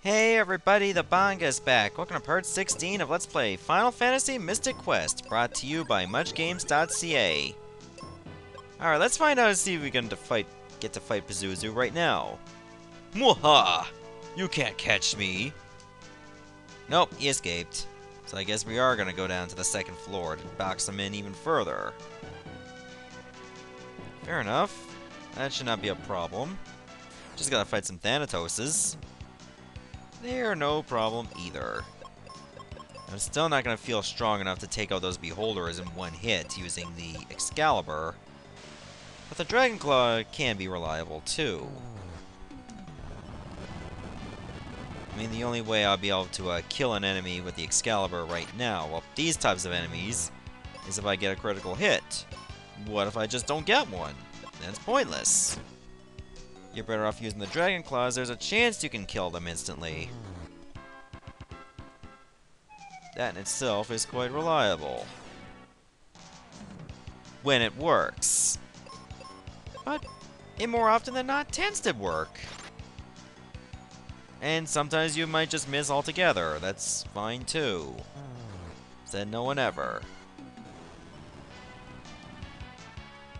Hey everybody, the Banga's back. Welcome to part 16 of Let's Play Final Fantasy Mystic Quest, brought to you by MuchGames.ca. Alright, let's find out and see if we can get to fight Pazuzu right now. Mwaha! You can't catch me! Nope, he escaped. So I guess we are gonna go down to the second floor to box him in even further. Fair enough. That should not be a problem. Just gotta fight some Thanatoses. They're no problem either. I'm still not going to feel strong enough to take out those beholders in one hit using the Excalibur. But the Dragon Claw can be reliable too. I mean, the only way I'll be able to kill an enemy with the Excalibur right now, well, these types of enemies, is if I get a critical hit. What if I just don't get one? Then it's pointless. You're better off using the Dragon Claws. There's a chance you can kill them instantly. That in itself is quite reliable. When it works. But it more often than not tends to work. And sometimes you might just miss altogether. That's fine too. Said no one ever.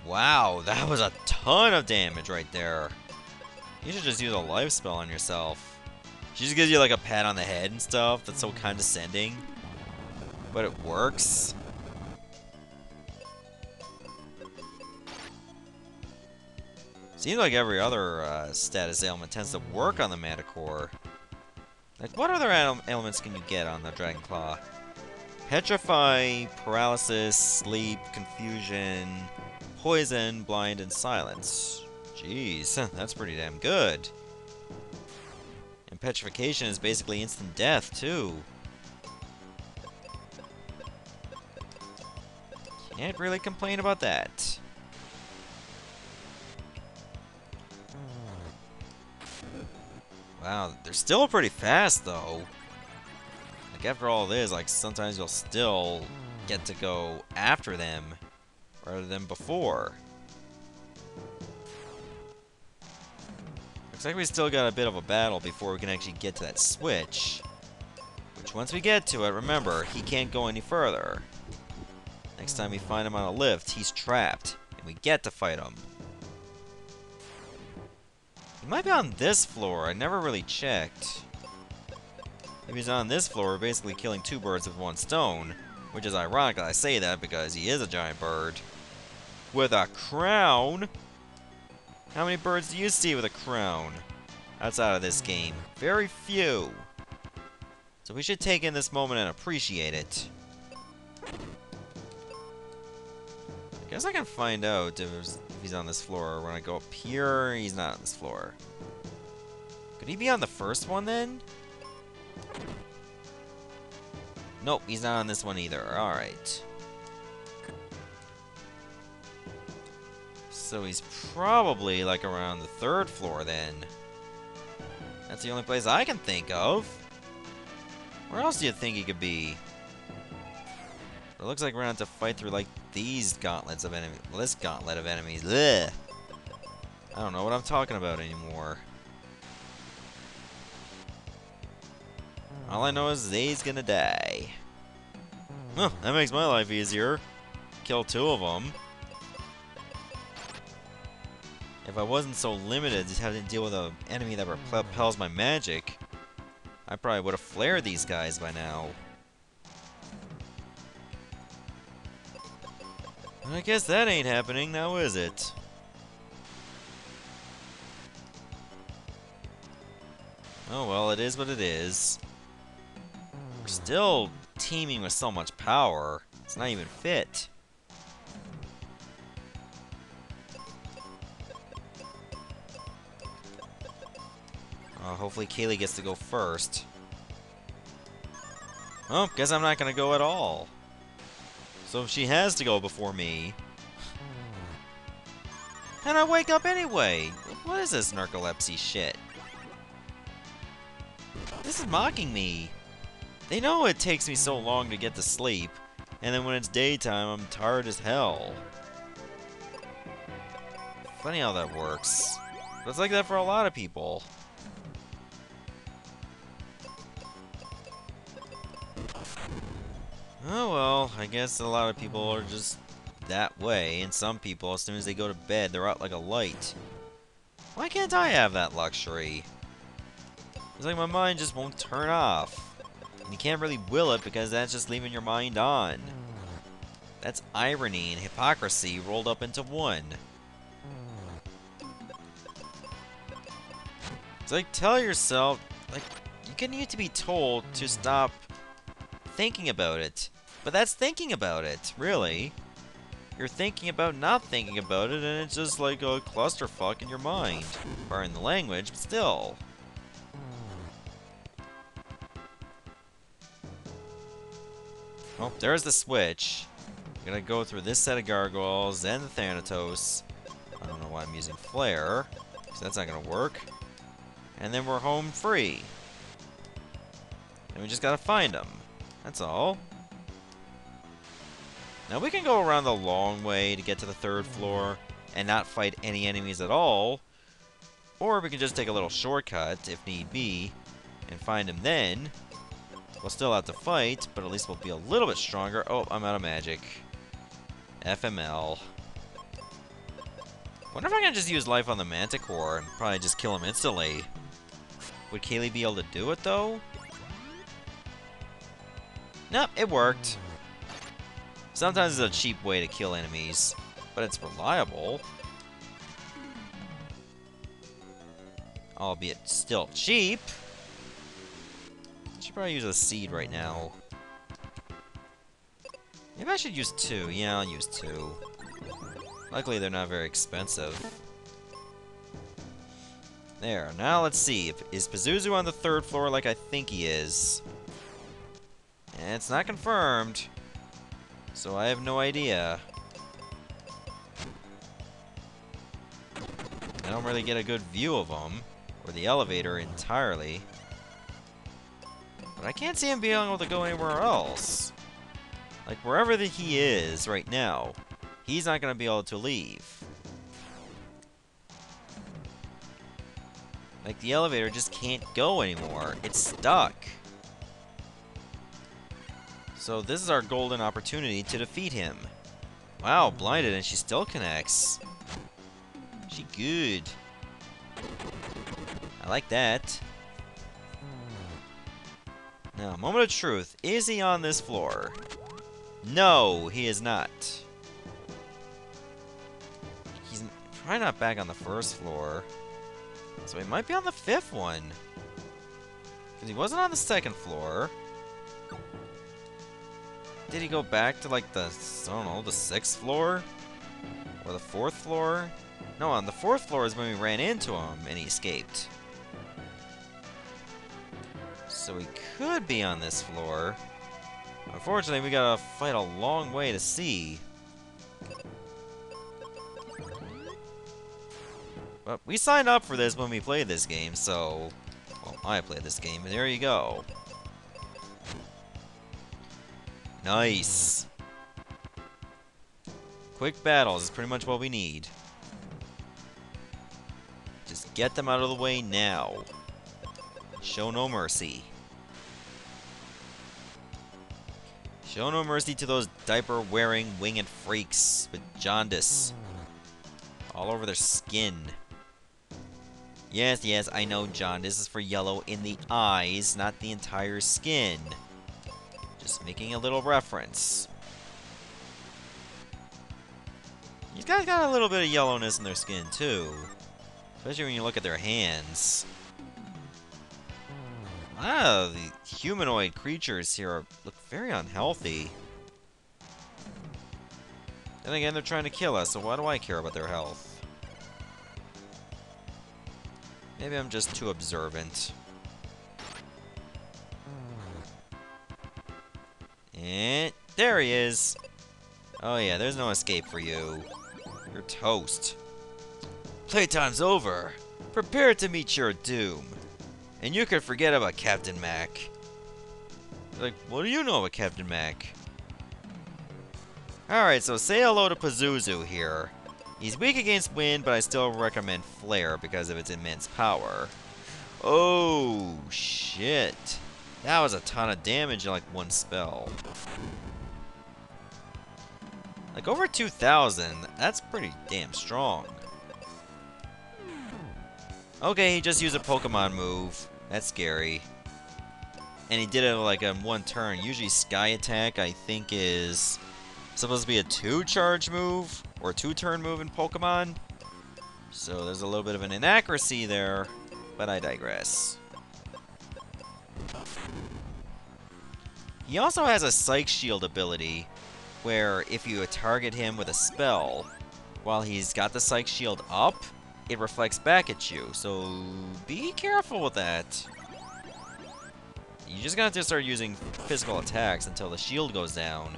Wow, that was a ton of damage right there. You should just use a life spell on yourself. She just gives you like a pat on the head and stuff. That's so condescending. But it works. Seems like every other status ailment tends to work on the Manticore. Like, what other ailments can you get on the Dragon Claw? Petrify, paralysis, sleep, confusion, poison, blind, and silence. Jeez, that's pretty damn good. And petrification is basically instant death, too. Can't really complain about that. Wow, they're still pretty fast, though. Like, after all this, like, sometimes you'll still get to go after them rather than before. Looks like we still got a bit of a battle before we can actually get to that switch. Which, once we get to it, remember, he can't go any further. Next time we find him on a lift, he's trapped, and we get to fight him. He might be on this floor, I never really checked. If he's on this floor, we're basically killing two birds with one stone. Which is ironic that I say that, because he is a giant bird. With a crown! How many birds do you see with a crown outside of this game? Very few. So we should take in this moment and appreciate it. I guess I can find out if he's on this floor. When I go up here, he's not on this floor. Could he be on the first one then? Nope, he's not on this one either. Alright. So he's probably, like, around the third floor, then. That's the only place I can think of. Where else do you think he could be? It looks like we're going to have to fight through, like, these gauntlets of enemies. Well, this gauntlet of enemies. Ugh. I don't know what I'm talking about anymore. All I know is Zay's gonna die. Huh, that makes my life easier. Kill two of them. If I wasn't so limited to having to deal with an enemy that repels my magic, I probably would have flared these guys by now. I guess that ain't happening now, is it? Oh well, it is what it is. We're still teeming with so much power, it's not even fit. Hopefully Kaylee gets to go first. Oh, guess I'm not gonna go at all. So she has to go before me. And I wake up anyway! What is this narcolepsy shit? This is mocking me. They know it takes me so long to get to sleep, and then when it's daytime, I'm tired as hell. Funny how that works. But it's like that for a lot of people. Oh well, I guess a lot of people are just that way, and some people, as soon as they go to bed, they're out like a light. Why can't I have that luxury? It's like my mind just won't turn off. And you can't really will it because that's just leaving your mind on. That's irony and hypocrisy rolled up into one. It's like, tell yourself, like, you need to be told to stop thinking about it. But that's thinking about it, really. You're thinking about not thinking about it, and it's just like a clusterfuck in your mind. Pardon the language, but still. Oh, there's the switch. I'm gonna go through this set of gargoyles, then the Thanatos. I don't know why I'm using Flare, because that's not gonna work. And then we're home free. And we just gotta find them. That's all. Now we can go around the long way to get to the 3rd floor and not fight any enemies at all. Or we can just take a little shortcut, if need be, and find them then. We'll still have to fight, but at least we'll be a little bit stronger. Oh, I'm out of magic. FML. Wonder if I can just use Life on the Manticore and probably just kill him instantly. Would Kaylee be able to do it, though? Nope, it worked. Sometimes it's a cheap way to kill enemies, but it's reliable. Albeit still cheap. I should probably use a seed right now. Maybe I should use 2. Yeah, I'll use 2. Luckily, they're not very expensive. There, now let's see. Is Pazuzu on the 3rd floor like I think he is? And it's not confirmed. So I have no idea. I don't really get a good view of him, or the elevator entirely. But I can't see him being able to go anywhere else. Like, wherever he is right now, he's not going to be able to leave. Like, the elevator just can't go anymore. It's stuck. So this is our golden opportunity to defeat him. Wow, blinded and she still connects. She good. I like that. Now, moment of truth. Is he on this floor? No, he is not. He's probably not back on the 1st floor. So he might be on the 5th one. Because he wasn't on the 2nd floor. Did he go back to, like, the, I don't know, the 6th floor? Or the 4th floor? No, on the 4th floor is when we ran into him and he escaped. So he could be on this floor. Unfortunately, we gotta fight a long way to see. But we signed up for this when we played this game, so... Well, I played this game, and there you go. Nice. Quick battles is pretty much what we need. Just get them out of the way now. Show no mercy. Show no mercy to those diaper-wearing winged freaks with jaundice all over their skin. Yes, yes, I know jaundice is for yellow in the eyes, not the entire skin. Just making a little reference. These guys got a little bit of yellowness in their skin, too. Especially when you look at their hands. A lot of the humanoid creatures here look very unhealthy. Then again, they're trying to kill us, so why do I care about their health? Maybe I'm just too observant. And there he is. Oh yeah, there's no escape for you. You're toast. Playtime's over. Prepare to meet your doom. And you can forget about Captain Mac. Like, what do you know about Captain Mac? Alright, so say hello to Pazuzu here. He's weak against wind, but I still recommend Flare because of its immense power. Oh, shit. That was a ton of damage in like one spell. Like, over 2,000, that's pretty damn strong. Okay, he just used a Pokemon move. That's scary. And he did it like in one turn. Usually Sky Attack, I think, is supposed to be a 2-charge move, or a 2-turn move in Pokemon. So there's a little bit of an inaccuracy there, but I digress. He also has a Psych Shield ability, where if you target him with a spell, while he's got the Psych Shield up, it reflects back at you, so be careful with that. You just gotta start using physical attacks until the shield goes down.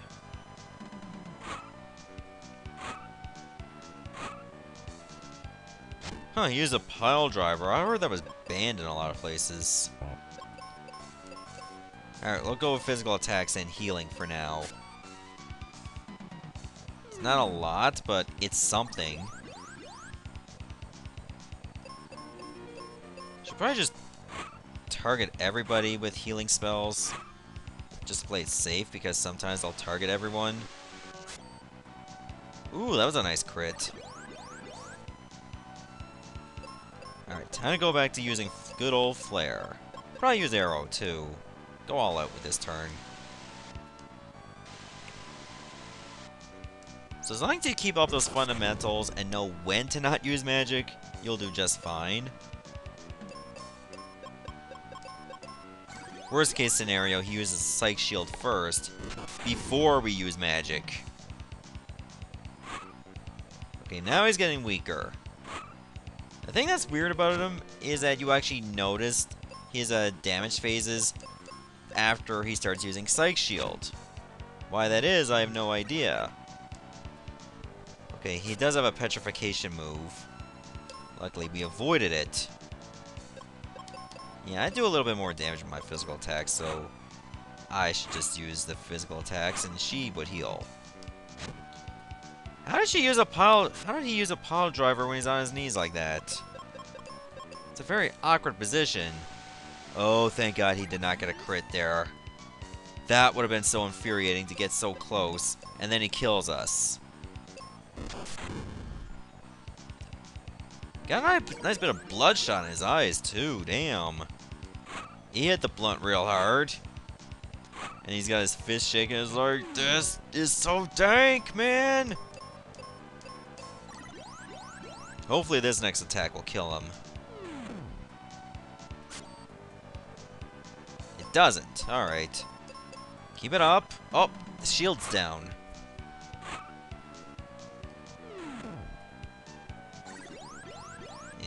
Huh, he used a pile driver. I heard that was banned in a lot of places. Alright, we'll go with physical attacks and healing for now. It's not a lot, but it's something. Should probably just target everybody with healing spells. Just to play it safe, because sometimes I'll target everyone. Ooh, that was a nice crit. Alright, time to go back to using good old Flare. Probably use Arrow, too. Go all out with this turn. So as long as you keep up those fundamentals and know when to not use magic, you'll do just fine. Worst case scenario, he uses Psych Shield first, before we use magic. Okay, now he's getting weaker. The thing that's weird about him is that you actually noticed his damage phases after he starts using Psych Shield. Why that is, I have no idea. Okay, he does have a petrification move. Luckily, we avoided it. Yeah, I do a little bit more damage with my physical attacks, so I should just use the physical attacks and she would heal. How did he use a pile driver when he's on his knees like that? It's a very awkward position. Oh, thank God he did not get a crit there. That would have been so infuriating to get so close, and then he kills us. Got a nice bit of bloodshot in his eyes, too. Damn. He hit the blunt real hard. And he's got his fist shaking. He's like, this is so dank, man. Hopefully this next attack will kill him. It doesn't. Alright. Keep it up. Oh, the shield's down.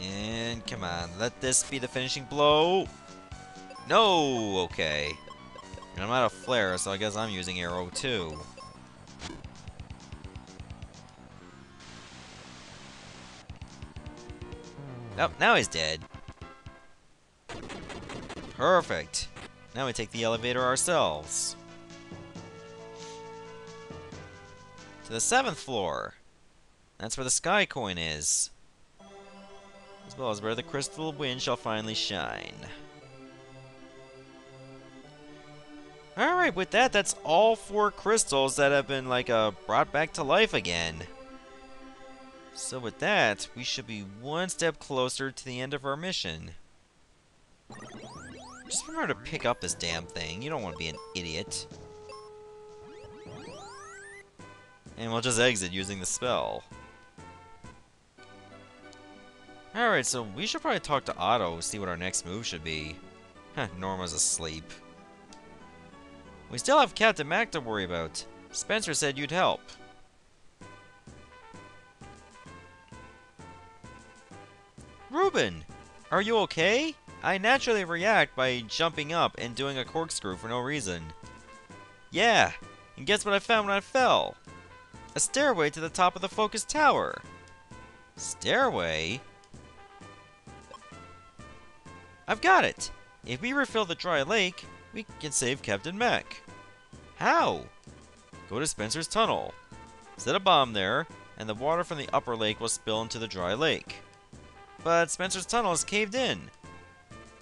And come on, let this be the finishing blow. No, okay. And I'm out of flare, so I guess I'm using arrow too. Oh, now he's dead. Perfect. Now we take the elevator ourselves. To the 7th floor. That's where the sky coin is. As well as where the crystal wind shall finally shine. Alright, with that, that's all 4 crystals that have been, like, brought back to life again. So with that, we should be one step closer to the end of our mission. Just remember to pick up this damn thing. You don't want to be an idiot. And we'll just exit using the spell. Alright, so we should probably talk to Otto, see what our next move should be. Heh, Norma's asleep. We still have Captain Mac to worry about. Spencer said you'd help. Ruben, are you okay? I naturally react by jumping up and doing a corkscrew for no reason. Yeah, and guess what I found when I fell? A stairway to the top of the Focus Tower. Stairway? I've got it! If we refill the dry lake, we can save Captain Mac. How? Go to Spencer's tunnel. Set a bomb there, and the water from the upper lake will spill into the dry lake. But Spencer's tunnel is caved in.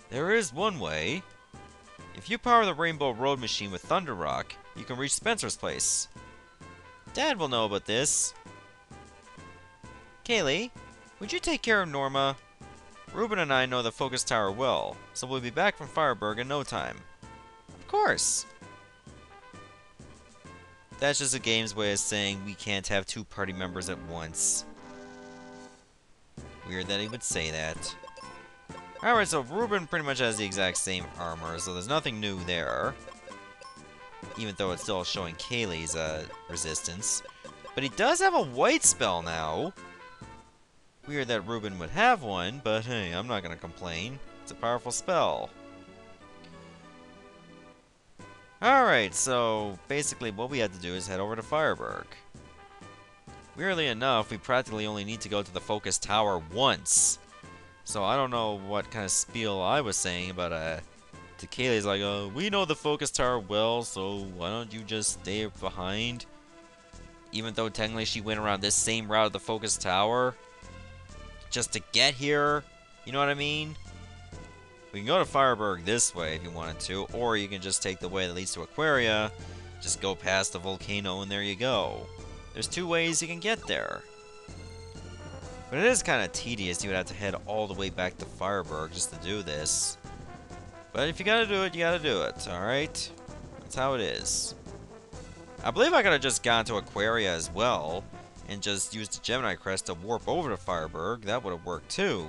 There is one way. If you power the Rainbow Road machine with Thunder Rock, you can reach Spencer's place. Dad will know about this. Kaylee, would you take care of Norma? Ruben and I know the focus tower well, so we'll be back from Fireburg in no time. Of course. That's just the game's way of saying we can't have two party members at once. Weird that he would say that. Alright, so Ruben pretty much has the exact same armor, so there's nothing new there. Even though it's still showing Kaylee's resistance. But he does have a white spell now. Weird that Ruben would have one, but hey, I'm not gonna complain. It's a powerful spell. Alright, so basically what we had to do is head over to Fireburg. Weirdly enough, we practically only need to go to the focus tower once. So I don't know what kind of spiel I was saying, but to Kaylee's like, we know the focus tower well, so why don't you just stay behind? Even though technically she went around this same route of the focus tower just to get here, you know what I mean? We can go to Fireburg this way if you wanted to, or you can just take the way that leads to Aquaria, just go past the volcano and there you go. There's two ways you can get there. But it is kind of tedious. You would have to head all the way back to Fireburg just to do this. But if you gotta do it, you gotta do it, alright? That's how it is. I believe I could have just gone to Aquaria as well, and just used the Gemini Crest to warp over to Fireburg. That would have worked too.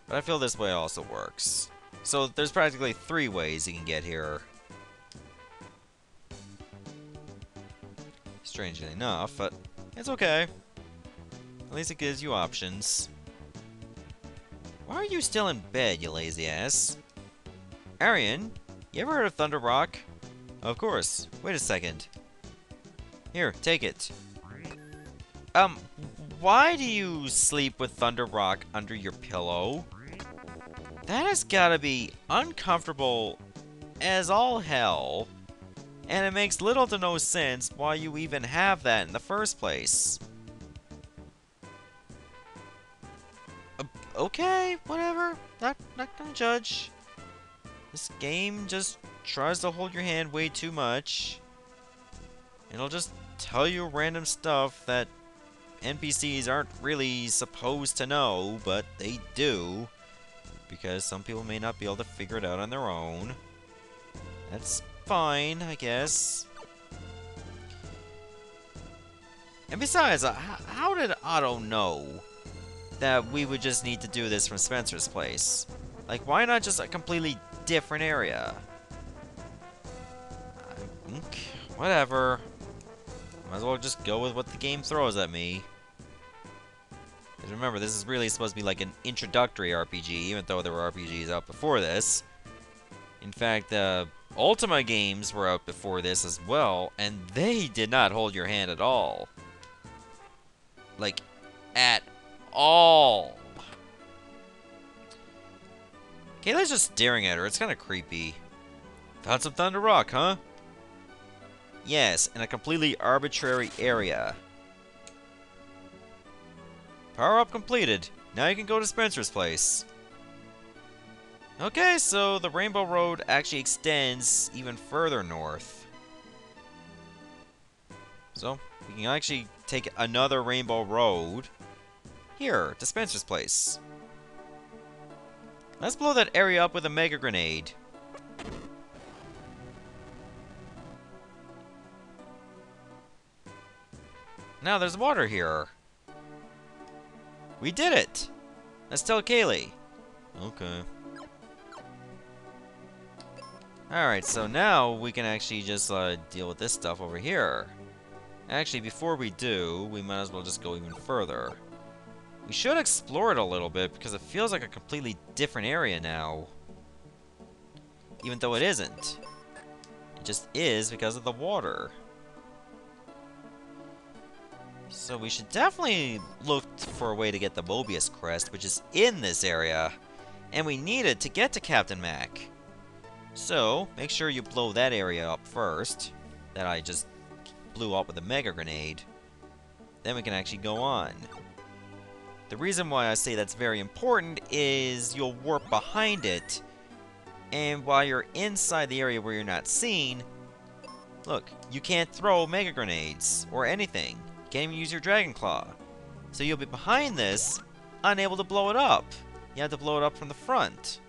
But I feel this way also works. So there's practically three ways you can get here. Strangely enough, but it's okay. At least it gives you options. Why are you still in bed, you lazy ass? Arian, you ever heard of Thunder Rock? Of course. Wait a second. Here, take it. Why do you sleep with Thunder Rock under your pillow? That has gotta be uncomfortable as all hell. And it makes little to no sense why you even have that in the first place. Okay, whatever. Not gonna judge. This game just tries to hold your hand way too much. It'll just tell you random stuff that NPCs aren't really supposed to know, but they do. Because some people may not be able to figure it out on their own. That's fine, I guess. And besides, how did Otto know that we would just need to do this from Spencer's place? Like, why not just a completely different area? Whatever. Might as well just go with what the game throws at me. Because remember, this is really supposed to be like an introductory RPG, even though there were RPGs out before this. In fact, Ultima games were out before this as well, and they did not hold your hand at all. Like, at all. Kayla's just staring at her. It's kind of creepy. Found some Thunder Rock, huh? Yes, in a completely arbitrary area. Power up completed. Now you can go to Spencer's place. Okay, so the Rainbow Road actually extends even further north. So, we can actually take another Rainbow Road here to Spencer's place. Let's blow that area up with a Mega Grenade. Now there's water here. We did it! Let's tell Kaylee. Okay. Alright, so now we can actually just deal with this stuff over here. Actually, before we do, we might as well just go even further. We should explore it a little bit, because it feels like a completely different area now. Even though it isn't. It just is because of the water. So we should definitely look for a way to get the Mobius Crest, which is in this area. And we need it to get to Captain Mac. So, make sure you blow that area up first. That I just blew up with a Mega Grenade. Then we can actually go on. The reason why I say that's very important is you'll warp behind it. And while you're inside the area where you're not seen, Look, you can't throw Mega Grenades or anything. You can't even use your Dragon Claw. So you'll be behind this, unable to blow it up. You have to blow it up from the front.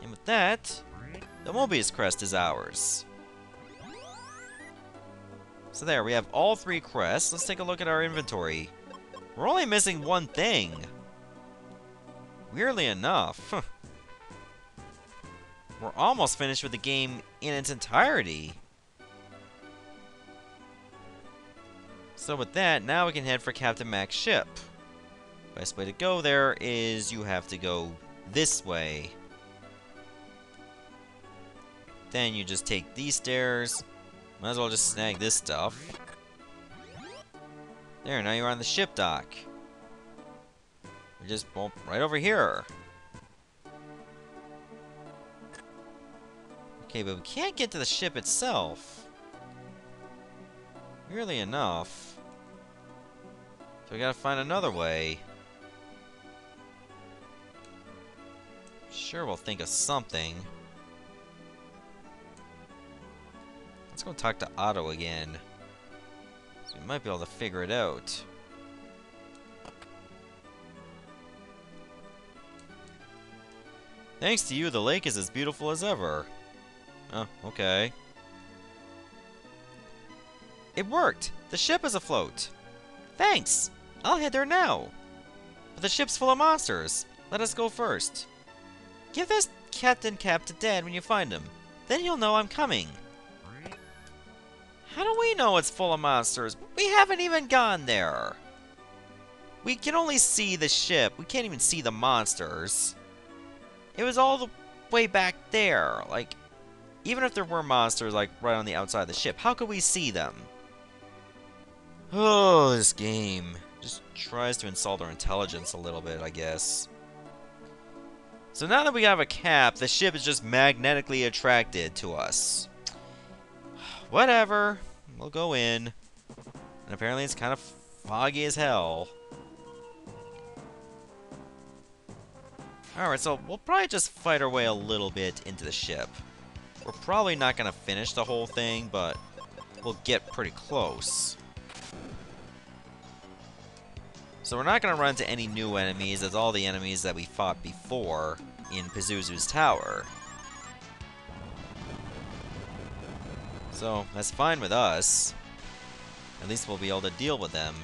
And with that, the Mobius Crest is ours. So there, we have all 3 crests. Let's take a look at our inventory. We're only missing one thing. Weirdly enough. We're almost finished with the game in its entirety. So with that, now we can head for Captain Mac's ship. Best way to go there is you have to go this way. Then you just take these stairs. Might as well just snag this stuff. There, now you're on the ship dock. You're just right over here. Okay, but we can't get to the ship itself. Weirdly enough. So we gotta find another way. Sure, we'll think of something. Let's go talk to Otto again. So we might be able to figure it out. Thanks to you, the lake is as beautiful as ever. Oh, okay. It worked! The ship is afloat! Thanks! I'll head there now! But the ship's full of monsters. Let us go first. Give this Captain Cap to Dad when you find him. Then he'll know I'm coming. How do we know it's full of monsters? We haven't even gone there! We can only see the ship. We can't even see the monsters. It was all the way back there. Like, even if there were monsters, like, right on the outside of the ship, how could we see them? Oh, this game just tries to insult our intelligence a little bit, I guess. So now that we have a cap, the ship is just magnetically attracted to us. Whatever. We'll go in. And apparently it's kind of foggy as hell. Alright, so we'll probably just fight our way a little bit into the ship. We're probably not going to finish the whole thing, but we'll get pretty close. So we're not going to run into any new enemies, as all the enemies that we fought before in Pazuzu's tower. So that's fine with us. At least we'll be able to deal with them.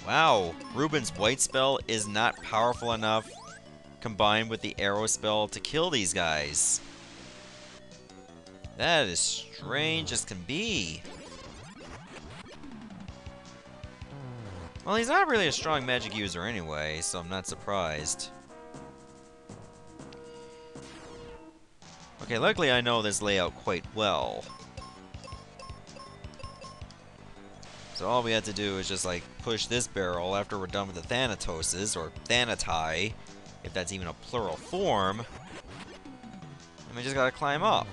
Wow, Ruben's white spell is not powerful enough combined with the arrow spell to kill these guys. That is strange as can be. Well, he's not really a strong magic user anyway, so I'm not surprised. Okay, luckily I know this layout quite well. So all we have to do is just like push this barrel after we're done with the Thanatoses, or Thanatai, if that's even a plural form. And we just gotta climb up.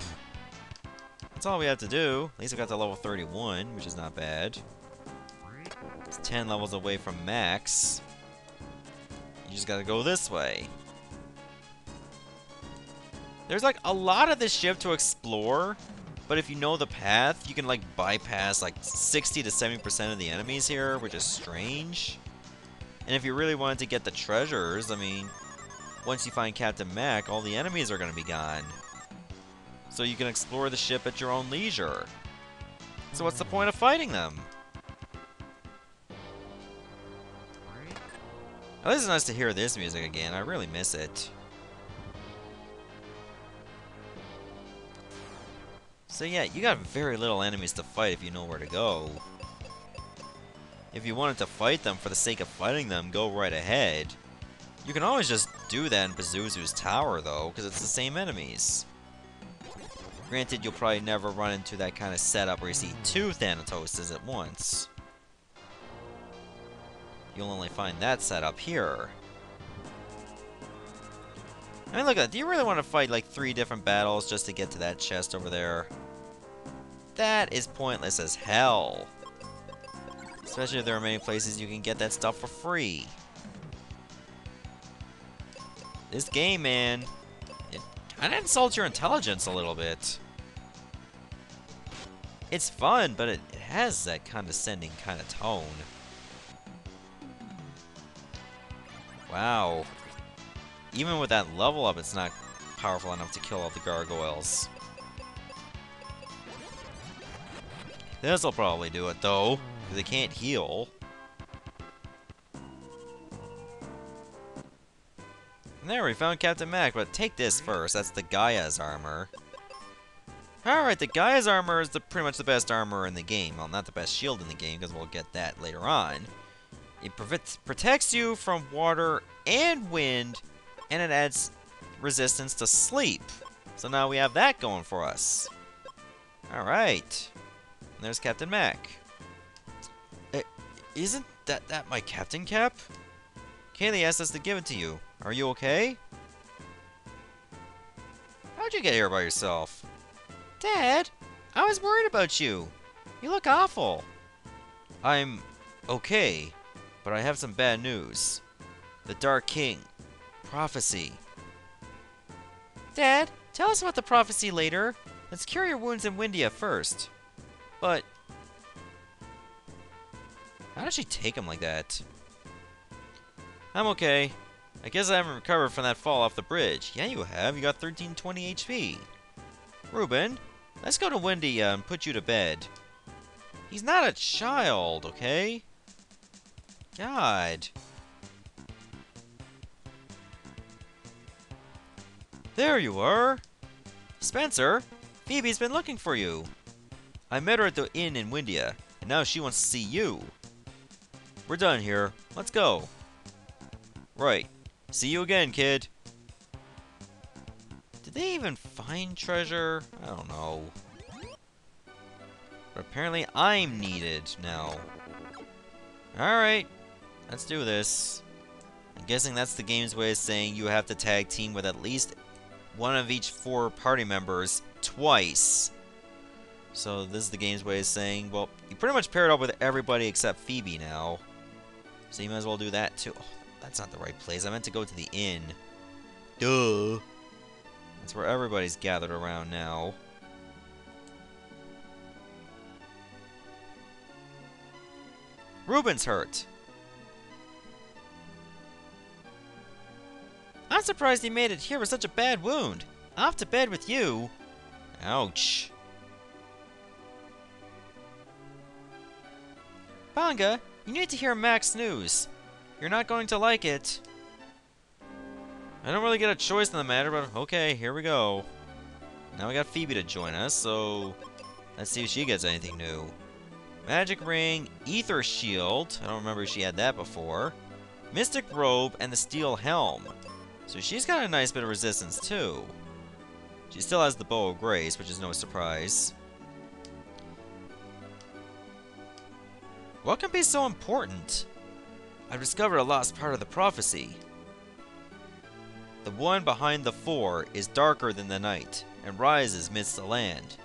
That's all we have to do. At least we got to level 31, which is not bad. It's 10 levels away from max. You just gotta go this way. There's like a lot of this ship to explore, but if you know the path, you can like bypass like 60 to 70% of the enemies here, which is strange. And if you really wanted to get the treasures, I mean, once you find Captain Mac, all the enemies are gonna be gone. So you can explore the ship at your own leisure. So what's the point of fighting them? At least it's nice to hear this music again. I really miss it. So yeah, you got very little enemies to fight if you know where to go. If you wanted to fight them for the sake of fighting them, go right ahead. You can always just do that in Pazuzu's tower though, because it's the same enemies. Granted, you'll probably never run into that kind of setup where you see 2 Thanatoses at once. You'll only find that setup here. I mean, look at that. Do you really want to fight like 3 different battles just to get to that chest over there? That is pointless as hell. Especially if there are many places you can get that stuff for free. This game, man, it kind of insults your intelligence a little bit. It's fun, but it has that condescending kind of tone. Wow. Even with that level up, it's not powerful enough to kill all the gargoyles. This'll probably do it, though, because they can't heal. And there, we found Captain Mac, but take this first. That's the Gaia's armor. Alright, the Gaia's armor is pretty much the best armor in the game. Well, not the best shield in the game, because we'll get that later on. It protects you from water and wind, and it adds resistance to sleep. So now we have that going for us. Alright. And there's Captain Mac. Isn't that my captain cap? Kaylee asked us to give it to you. Are you okay? How'd you get here by yourself? Dad, I was worried about you. You look awful. I'm okay, but I have some bad news. The Dark King. Prophecy. Dad, tell us about the prophecy later. Let's cure your wounds in Windia first. But how does she take him like that? I'm okay. I guess I haven't recovered from that fall off the bridge. Yeah, you have. You got 1320 HP. Ruben, let's go to Windia and put you to bed. He's not a child, okay? God. There you are. Spencer, Phoebe's been looking for you. I met her at the inn in Windia, and now she wants to see you. We're done here. Let's go. Right. See you again, kid. Did they even find treasure? I don't know. But apparently I'm needed now. Alright. Let's do this. I'm guessing that's the game's way of saying you have to tag team with at least one of each 4 party members twice. So this is the game's way of saying, well, you pretty much paired up with everybody except Phoebe now. So you might as well do that too. Oh, that's not the right place. I meant to go to the inn. Duh. That's where everybody's gathered around now. Ruben's hurt. I'm surprised he made it here with such a bad wound. Off to bed with you. Ouch. Banga, you need to hear Mac's news. You're not going to like it. I don't really get a choice in the matter, but okay, here we go. Now we got Phoebe to join us, so let's see if she gets anything new. Magic Ring, Ether Shield, I don't remember if she had that before. Mystic Robe, and the Steel Helm. So she's got a nice bit of resistance too. She still has the Bow of Grace, which is no surprise. What can be so important? I've discovered a lost part of the prophecy. The one behind the 4 is darker than the night, and rises midst the land.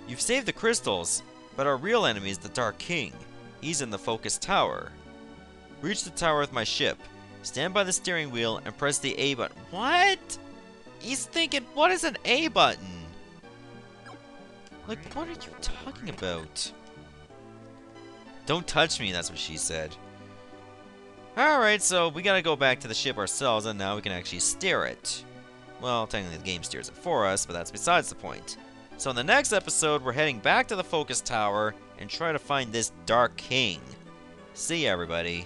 You've saved the crystals, but our real enemy is the Dark King. He's in the focus tower. Reach the tower with my ship. Stand by the steering wheel and press the A button. What? He's thinking, what is an A button? Like, what are you talking about? Don't touch me, that's what she said. Alright, so we gotta go back to the ship ourselves, and now we can actually steer it. Well, technically the game steers it for us, but that's besides the point. So in the next episode, we're heading back to the Focus Tower and try to find this Dark King. See ya, everybody.